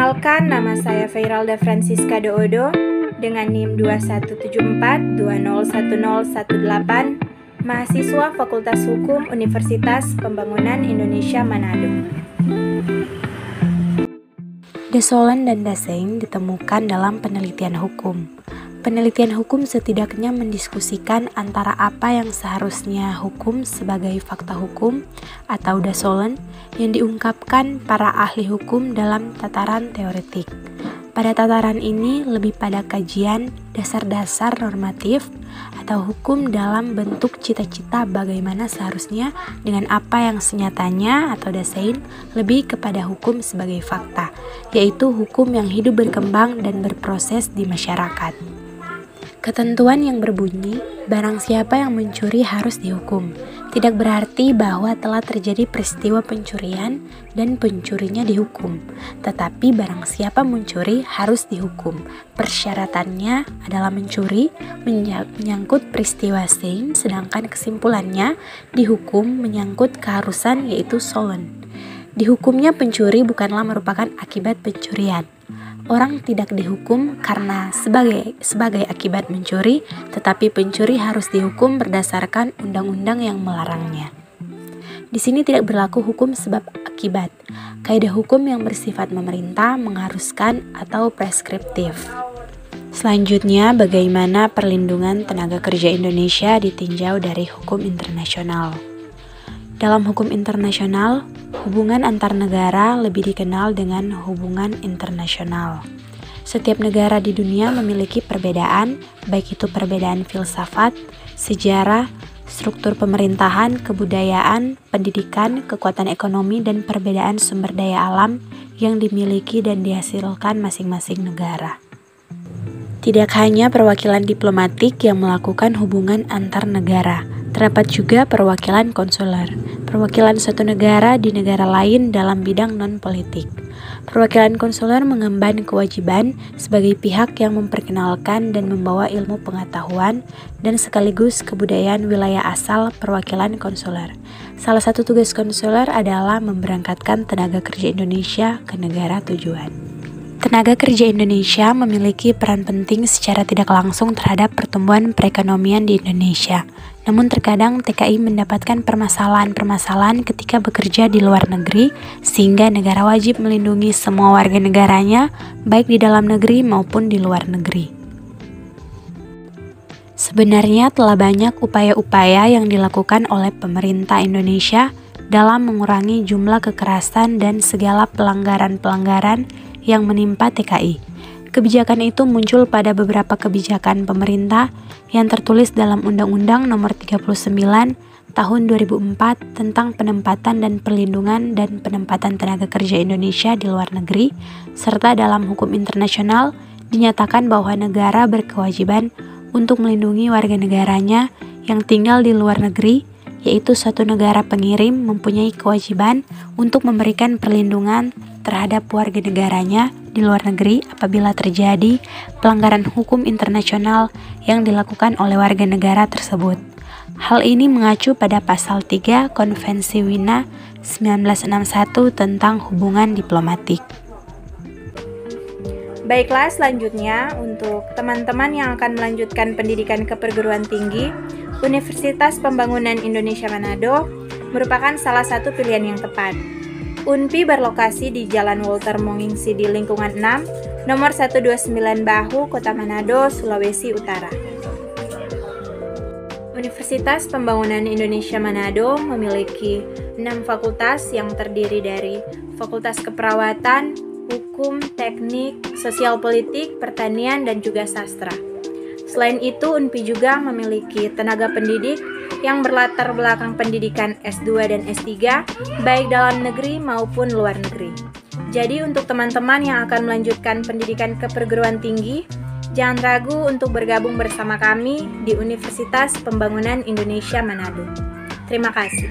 Perkenalkan, nama saya Feiralda Francisca Doodo dengan NIM 2174201018, mahasiswa Fakultas Hukum Universitas Pembangunan Indonesia Manado. Desolen dan Dasein ditemukan dalam penelitian hukum. Penelitian hukum setidaknya mendiskusikan antara apa yang seharusnya hukum sebagai fakta hukum atau Dasolen yang diungkapkan para ahli hukum dalam tataran teoretik. Pada tataran ini lebih pada kajian dasar-dasar normatif atau hukum dalam bentuk cita-cita bagaimana seharusnya dengan apa yang senyatanya atau Dasein lebih kepada hukum sebagai fakta, yaitu hukum yang hidup berkembang dan berproses di masyarakat. Ketentuan yang berbunyi, barang siapa yang mencuri harus dihukum, tidak berarti bahwa telah terjadi peristiwa pencurian dan pencurinya dihukum, tetapi barang siapa mencuri harus dihukum. Persyaratannya adalah mencuri menyangkut peristiwa sein, sedangkan kesimpulannya dihukum menyangkut keharusan yaitu solen. Dihukumnya pencuri bukanlah merupakan akibat pencurian. Orang tidak dihukum karena sebagai akibat mencuri, tetapi pencuri harus dihukum berdasarkan undang-undang yang melarangnya. Di sini tidak berlaku hukum sebab akibat. Kaidah hukum yang bersifat memerintah, mengharuskan, atau preskriptif. Selanjutnya, bagaimana perlindungan tenaga kerja Indonesia ditinjau dari hukum internasional. Dalam hukum internasional, hubungan antar negara lebih dikenal dengan hubungan internasional. Setiap negara di dunia memiliki perbedaan, baik itu perbedaan filsafat, sejarah, struktur pemerintahan, kebudayaan, pendidikan, kekuatan ekonomi, dan perbedaan sumber daya alam yang dimiliki dan dihasilkan masing-masing negara. Tidak hanya perwakilan diplomatik yang melakukan hubungan antar negara, terdapat juga perwakilan konsuler, perwakilan suatu negara di negara lain dalam bidang non-politik. Perwakilan konsuler mengemban kewajiban sebagai pihak yang memperkenalkan dan membawa ilmu pengetahuan dan sekaligus kebudayaan wilayah asal perwakilan konsuler. Salah satu tugas konsuler adalah memberangkatkan tenaga kerja Indonesia ke negara tujuan. Tenaga kerja Indonesia memiliki peran penting secara tidak langsung terhadap pertumbuhan perekonomian di Indonesia. Namun terkadang TKI mendapatkan permasalahan-permasalahan ketika bekerja di luar negeri, sehingga negara wajib melindungi semua warga negaranya, baik di dalam negeri maupun di luar negeri. Sebenarnya telah banyak upaya-upaya yang dilakukan oleh pemerintah Indonesia dalam mengurangi jumlah kekerasan dan segala pelanggaran-pelanggaran yang menimpa TKI. Kebijakan itu muncul pada beberapa kebijakan pemerintah yang tertulis dalam Undang-Undang Nomor 39 Tahun 2004 tentang penempatan dan perlindungan dan penempatan tenaga kerja Indonesia di luar negeri, serta dalam hukum internasional dinyatakan bahwa negara berkewajiban untuk melindungi warga negaranya yang tinggal di luar negeri, yaitu suatu negara pengirim mempunyai kewajiban untuk memberikan perlindungan terhadap warga negaranya di luar negeri apabila terjadi pelanggaran hukum internasional yang dilakukan oleh warga negara tersebut. Hal ini mengacu pada pasal 3 Konvensi Wina 1961 tentang hubungan diplomatik. Baiklah, selanjutnya untuk teman-teman yang akan melanjutkan pendidikan ke perguruan tinggi, Universitas Pembangunan Indonesia Manado merupakan salah satu pilihan yang tepat. UNPI berlokasi di Jalan Walter Mongingsih di lingkungan 6, nomor 129 Bahu, Kota Manado, Sulawesi Utara. Universitas Pembangunan Indonesia Manado memiliki 6 fakultas yang terdiri dari Fakultas Keperawatan, Hukum, Teknik, Sosial Politik, Pertanian, dan juga Sastra. Selain itu, UNPI juga memiliki tenaga pendidik yang berlatar belakang pendidikan S2 dan S3, baik dalam negeri maupun luar negeri. Jadi untuk teman-teman yang akan melanjutkan pendidikan ke perguruan tinggi, jangan ragu untuk bergabung bersama kami di Universitas Pembangunan Indonesia Manado. Terima kasih.